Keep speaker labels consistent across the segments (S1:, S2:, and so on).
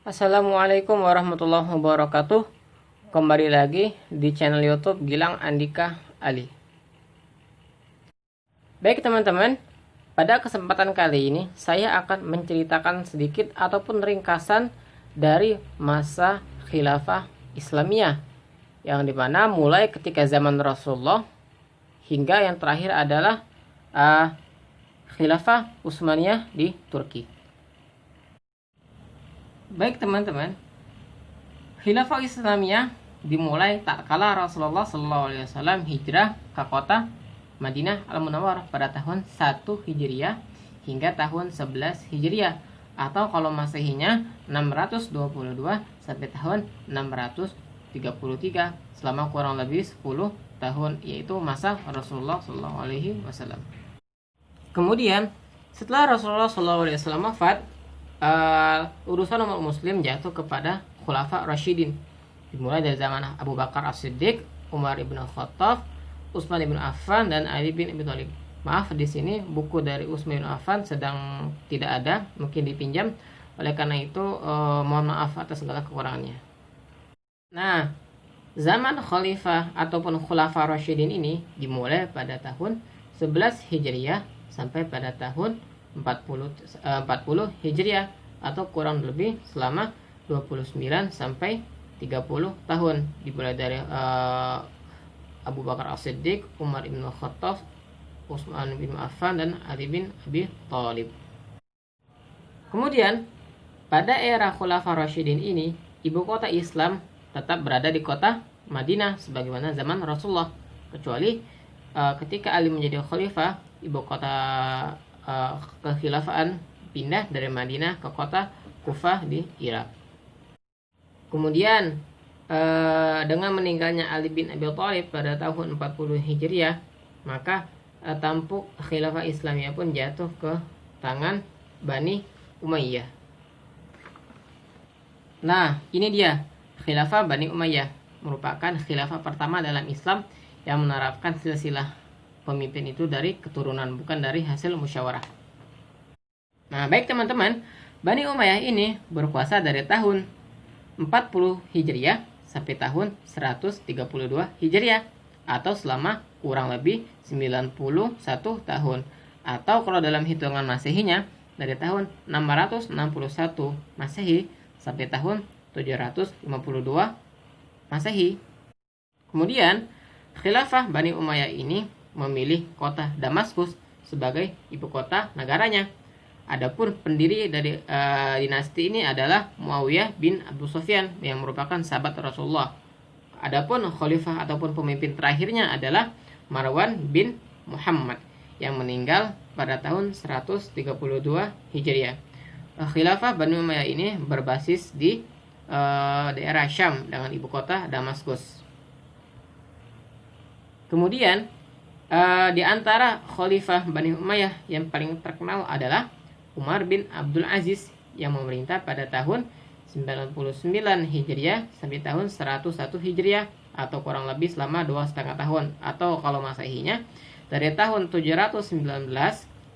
S1: Assalamualaikum warahmatullahi wabarakatuh. Kembali lagi di channel YouTube Gilang Andika Ali. Baik teman-teman, pada kesempatan kali ini saya akan menceritakan sedikit ataupun ringkasan dari masa khilafah Islamiyah, yang dimana mulai ketika zaman Rasulullah hingga yang terakhir adalah khilafah Utsmaniyah di Turki. Baik teman-teman, khilafah Islamiyah dimulai tak kala Rasulullah SAW hijrah ke kota Madinah Al-Munawwarah pada tahun 1 Hijriah hingga tahun 11 Hijriah, atau kalau Masehinya 622 sampai tahun 633, selama kurang lebih 10 tahun, yaitu masa Rasulullah SAW. Kemudian setelah Rasulullah SAW wafat, urusan umat muslim jatuh kepada Khulafa Rasyidin, dimulai dari zaman Abu Bakar As-Siddiq, Umar ibn Khattab, Utsman ibn Affan, dan Ali bin Abi Thalib. Maaf, di sini buku dari Utsman bin Affan sedang tidak ada, mungkin dipinjam. Oleh karena itu mohon maaf atas segala kekurangannya. Nah, zaman Khalifah ataupun Khulafa Rasyidin ini dimulai pada tahun 11 Hijriah sampai pada tahun 40 Hijriah, atau kurang lebih selama 29 sampai 30 tahun, dimulai dari Abu Bakar As-Siddiq, Umar ibn Khattab, Utsman bin Affan, dan Ali bin Abi Thalib. Kemudian pada era Khulafa Rasyidin ini, ibu kota Islam tetap berada di kota Madinah sebagaimana zaman Rasulullah, kecuali ketika Ali menjadi khalifah, ibu kota kekhilafaan pindah dari Madinah ke kota Kufah di Irak. Kemudian dengan meninggalnya Ali bin Abi Thalib pada tahun 40 Hijriah, maka tampuk khilafah Islamiyah pun jatuh ke tangan Bani Umayyah. Nah, ini dia khilafah Bani Umayyah, merupakan khilafah pertama dalam Islam yang menerapkan silsilah pemimpin itu dari keturunan, bukan dari hasil musyawarah. Nah, baik teman-teman, Bani Umayyah ini berkuasa dari tahun 40 Hijriah sampai tahun 132 Hijriah, atau selama kurang lebih 91 tahun, atau kalau dalam hitungan Masehinya dari tahun 661 Masehi sampai tahun 752 Masehi. Kemudian khilafah Bani Umayyah ini memilih kota Damaskus sebagai ibu kota negaranya. Adapun pendiri dari dinasti ini adalah Muawiyah bin Abu Sufyan yang merupakan sahabat Rasulullah. Adapun khalifah ataupun pemimpin terakhirnya adalah Marwan bin Muhammad yang meninggal pada tahun 132 Hijriah. Khilafah Bani Umayyah ini berbasis di daerah Syam dengan ibu kota Damaskus. Kemudian di antara khalifah Bani Umayyah yang paling terkenal adalah Umar bin Abdul Aziz yang memerintah pada tahun 99 Hijriah sampai tahun 101 Hijriah, atau kurang lebih selama 2,5 tahun, atau kalau Masehinya dari tahun 719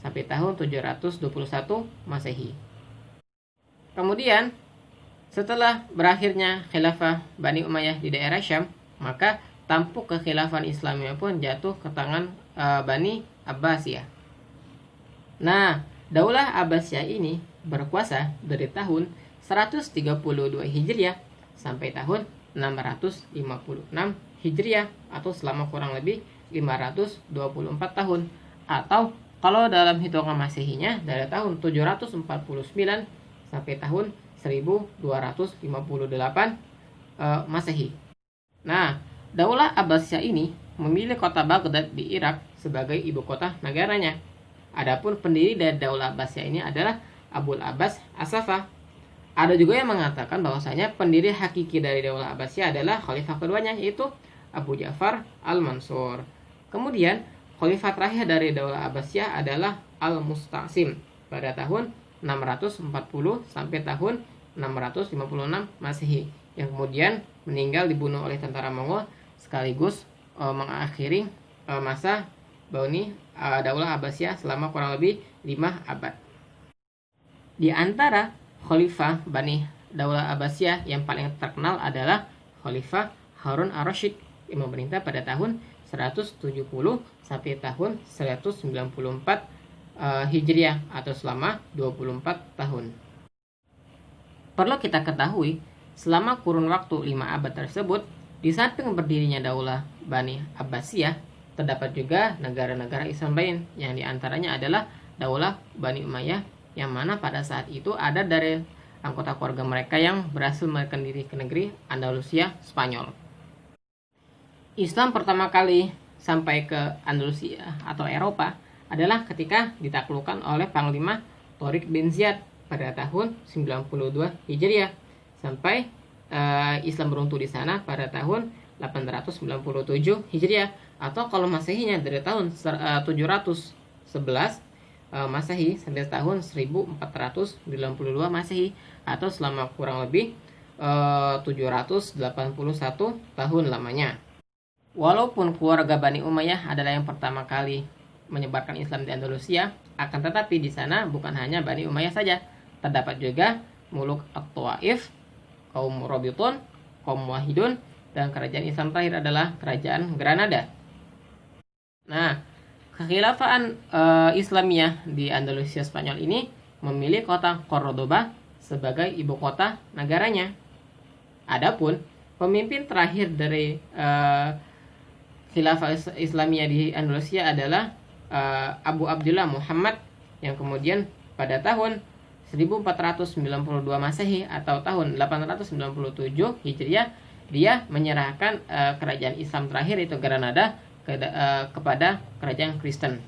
S1: sampai tahun 721 Masehi. Kemudian setelah berakhirnya khilafah Bani Umayyah di daerah Syam, maka tampuk kekhilafahan Islamiyah pun jatuh ke tangan Bani Abbasiyah. Nah, Daulah Abbasiyah ini berkuasa dari tahun 132 Hijriah sampai tahun 656 Hijriah, atau selama kurang lebih 524 tahun, atau kalau dalam hitungan Masehinya dari tahun 749 sampai tahun 1258 Masehi. Nah, Daulah Abbasiyah ini memilih kota Baghdad di Irak sebagai ibu kota negaranya. Adapun pendiri dari Daulah Abbasiyah ini adalah Abul Abbas As-Saffah. Ada juga yang mengatakan bahwasanya pendiri hakiki dari Daulah Abbasiyah adalah khalifah keduanya, yaitu Abu Ja'far Al-Mansur. Kemudian khalifah terakhir dari Daulah Abbasiyah adalah Al-Musta'sim pada tahun 640 sampai tahun 656 Masehi, yang kemudian meninggal dibunuh oleh tentara Mongol sekaligus mengakhiri masa Daulah Abbasiyah selama kurang lebih 5 abad. Di antara khalifah Bani Daulah Abbasiyah yang paling terkenal adalah Khalifah Harun ar-Rasyid yang memerintah pada tahun 170 sampai tahun 194 Hijriah atau selama 24 tahun. Perlu kita ketahui, selama kurun waktu 5 abad tersebut, di samping berdirinya Daulah Bani Abbasiyah, terdapat juga negara-negara Islam lain yang diantaranya adalah Daulah Bani Umayyah, yang mana pada saat itu ada dari anggota keluarga mereka yang berhasil melarikan diri ke negeri Andalusia, Spanyol. Islam pertama kali sampai ke Andalusia atau Eropa adalah ketika ditaklukkan oleh Panglima Tariq bin Ziyad pada tahun 92 Hijriah, sampai Islam beruntung di sana pada tahun 897 Hijriah, atau kalau Masehinya dari tahun 711 Masehi sampai tahun 1492 Masehi, atau selama kurang lebih 781 tahun lamanya. Walaupun keluarga Bani Umayyah adalah yang pertama kali menyebarkan Islam di Andalusia, akan tetapi di sana bukan hanya Bani Umayyah saja, terdapat juga Muluk At-Tawaif, kaum Robitun, kaum Wahidun, dan kerajaan Islam terakhir adalah kerajaan Granada. Nah, kekhilafaan Islamiyah di Andalusia Spanyol ini memilih kota Cordoba sebagai ibu kota negaranya. Adapun pemimpin terakhir dari khilafah Islamiyah di Andalusia adalah Abu Abdullah Muhammad, yang kemudian pada tahun 1492 Masehi atau tahun 897 Hijriah dia menyerahkan kerajaan Islam terakhir itu Granada kepada kerajaan Kristen.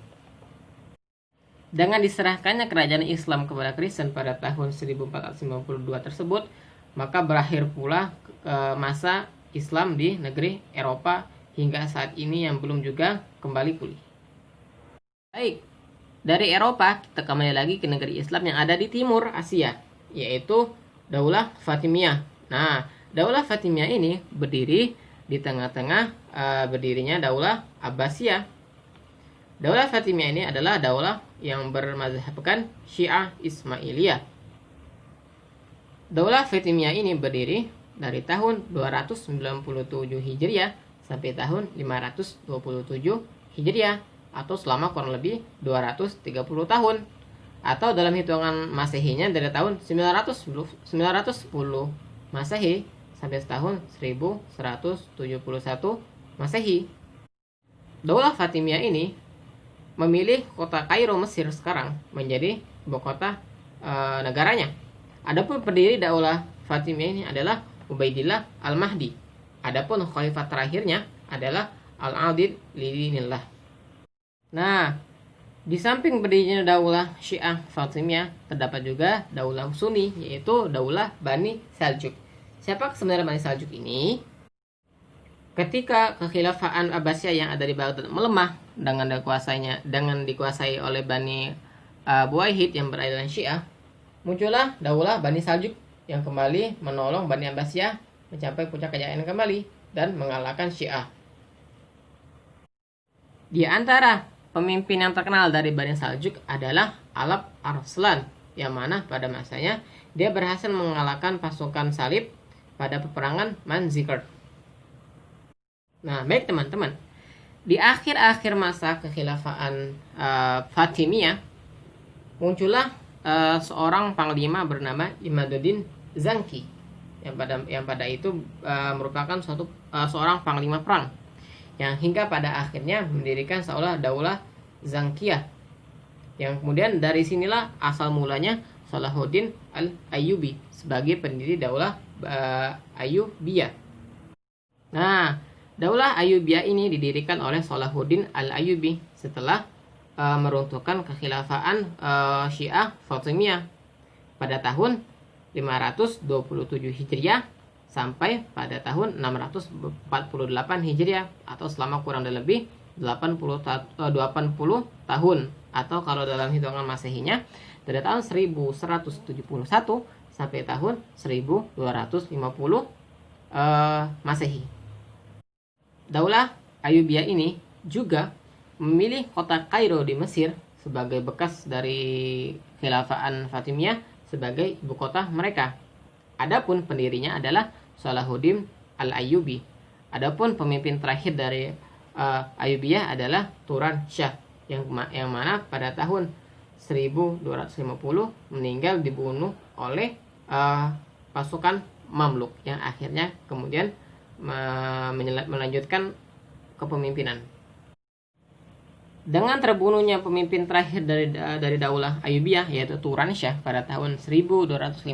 S1: Dengan diserahkannya kerajaan Islam kepada Kristen pada tahun 1492 tersebut, maka berakhir pula masa Islam di negeri Eropa hingga saat ini yang belum juga kembali pulih. Baik, dari Eropa kita kembali lagi ke negeri Islam yang ada di timur Asia, yaitu Daulah Fatimiyah. Nah, Daulah Fatimiyah ini berdiri di tengah-tengah berdirinya Daulah Abbasiyah. Daulah Fatimiyah ini adalah daulah yang bermazhabkan Syiah Ismailiyah. Daulah Fatimiyah ini berdiri dari tahun 297 Hijriah sampai tahun 527 Hijriah, atau selama kurang lebih 230 tahun, atau dalam hitungan Masehinya dari tahun 910 Masehi sampai tahun 1171 Masehi. Daulah Fatimiyah ini memilih kota Kairo, Mesir sekarang menjadi ibu kota negaranya. Adapun pendiri Daulah Fatimiyah ini adalah Ubaidillah Al-Mahdi. Adapun khalifah terakhirnya adalah Al-Adid Lidinillah. Nah, di samping berdirinya Daulah Syiah Fatimiyah, terdapat juga Daulah Sunni, yaitu Daulah Bani Saljuk. Siapa sebenarnya Bani Saljuk ini? Ketika kekhilafaan Abbasiyah yang ada di Baghdad melemah dengan dikuasai oleh Bani Buwayhid yang beraliran Syiah, muncullah Daulah Bani Saljuk yang kembali menolong Bani Abbasiyah mencapai puncak kejayaan kembali dan mengalahkan Syiah. Di antara pemimpin yang terkenal dari Bani Saljuk adalah Alap Arslan, yang mana pada masanya dia berhasil mengalahkan pasukan salib pada peperangan Manzikert. Nah, baik teman-teman, di akhir-akhir masa kekhilafaan Fatimiyah muncullah seorang panglima bernama Imaduddin Zanki yang pada itu merupakan seorang panglima perang yang hingga pada akhirnya mendirikan seolah Daulah Zankiyah, yang kemudian dari sinilah asal mulanya Salahuddin Al-Ayyubi sebagai pendiri Daulah Ayyubiyah. Nah, Daulah Ayyubiyah ini didirikan oleh Salahuddin Al-Ayyubi setelah meruntuhkan kekhilafaan Syiah Fatimiyah pada tahun 527 Hijriah sampai pada tahun 648 Hijriah, atau selama kurang lebih 80 tahun, atau kalau dalam hitungan Masehinya dari tahun 1171 sampai tahun 1250 Masehi. Daulah Ayyubiyah ini juga memilih kota Kairo di Mesir sebagai bekas dari khilafaan Fatimiyah sebagai ibu kota mereka. Adapun pendirinya adalah Salahuddin Al-Ayyubi. Adapun pemimpin terakhir dari Ayyubiyah adalah Turan Shah yang mana pada tahun 1250 meninggal dibunuh oleh pasukan Mamluk yang akhirnya kemudian melanjutkan kepemimpinan. Dengan terbunuhnya pemimpin terakhir dari Daulah Ayyubiyah yaitu Turan Shah pada tahun 1250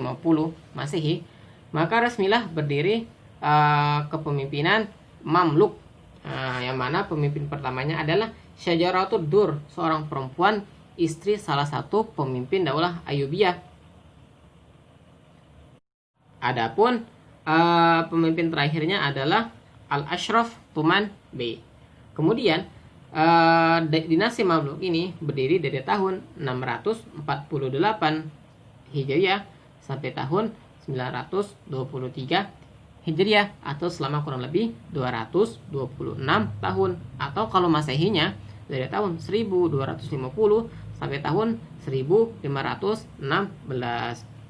S1: Masehi, maka resmilah berdiri kepemimpinan Mamluk, yang mana pemimpin pertamanya adalah Syajaratud Dur, seorang perempuan istri salah satu pemimpin Daulah Ayyubiyah. Adapun pemimpin terakhirnya adalah Al-Ashraf Tuman Bey. Kemudian dinasti Mamluk ini berdiri dari tahun 648 Hijriah sampai tahun 923 Hijriah, atau selama kurang lebih 226 tahun, atau kalau Masehinya dari tahun 1250 sampai tahun 1516.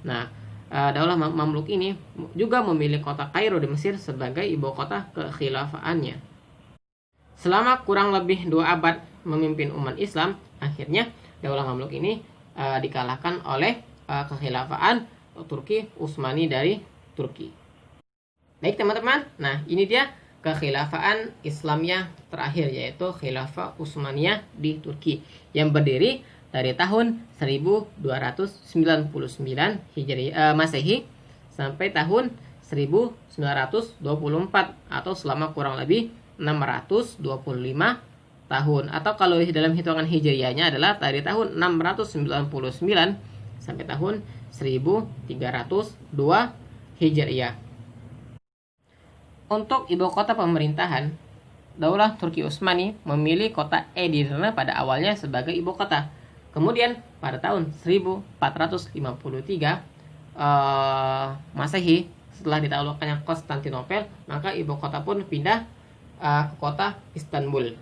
S1: Nah, Daulah Mamluk ini juga memilih kota Kairo di Mesir sebagai ibu kota kekhilafaannya. Selama kurang lebih 2 abad memimpin umat Islam, akhirnya Daulah Mamluk ini dikalahkan oleh kekhilafaan Turki Utsmani dari Turki. Baik teman-teman, nah ini dia kekhilafaan Islamiyah terakhir, yaitu Khilafah Utsmaniyah di Turki yang berdiri dari tahun 1299 Hijriah Masehi sampai tahun 1924, atau selama kurang lebih 625 tahun, atau kalau dalam hitungan hijriyahnya adalah dari tahun 699 sampai tahun 1302 Hijriyah. Untuk ibu kota pemerintahan, Daulah Turki Utsmani memilih kota Edirne pada awalnya sebagai ibu kota. Kemudian pada tahun 1453 Masehi, setelah ditaklukkannya Konstantinopel, maka ibu kota pun pindah ke kota Istanbul.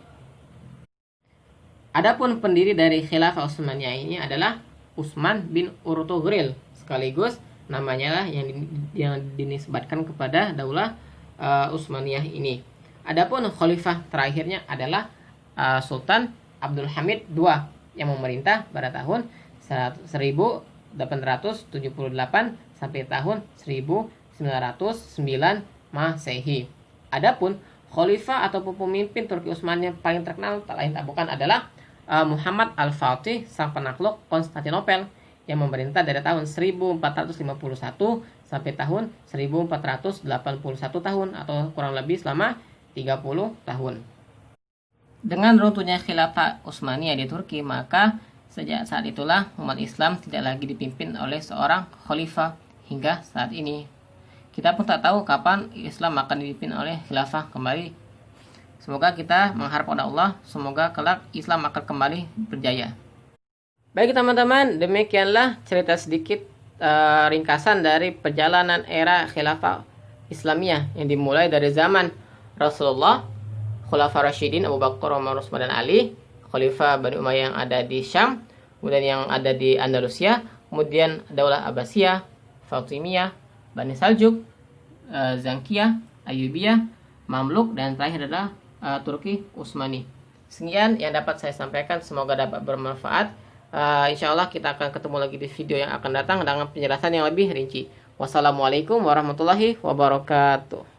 S1: Adapun pendiri dari Khilafah Utsmaniyah ini adalah Utsman bin Urtugril, sekaligus namanya lah yang dinisbatkan kepada Daulah Utsmaniyah ini. Adapun khalifah terakhirnya adalah Sultan Abdul Hamid II yang memerintah pada tahun 1878 sampai tahun 1909 Masehi. Adapun khalifah ataupun pemimpin Turki Utsmaniyah paling terkenal tak lain tak bukan adalah Muhammad Al-Fatih, sang penakluk Konstantinopel yang memerintah dari tahun 1451 sampai tahun 1481 tahun, atau kurang lebih selama 30 tahun. Dengan runtuhnya Khilafah Utsmaniyah di Turki, maka sejak saat itulah umat Islam tidak lagi dipimpin oleh seorang khalifah hingga saat ini. Kita pun tak tahu kapan Islam akan dipimpin oleh khilafah kembali. Semoga kita mengharap pada Allah, semoga kelak Islam akan kembali berjaya. Baik teman-teman, demikianlah cerita sedikit ringkasan dari perjalanan era khilafah Islamiyah yang dimulai dari zaman Rasulullah, Khulafaur Rasyidin Abu Bakar, Umar, Utsman dan Ali, Khalifah Bani Umayyah yang ada di Syam, kemudian yang ada di Andalusia, kemudian Daulah Abbasiyah, Fatimiyah, Bani Saljuk, Zangkiyah, Ayyubiyah, Mamluk, dan terakhir adalah Turki Utsmani. Sekian yang dapat saya sampaikan, semoga dapat bermanfaat. Insya Allah kita akan ketemu lagi di video yang akan datang dengan penjelasan yang lebih rinci. Wassalamualaikum warahmatullahi wabarakatuh.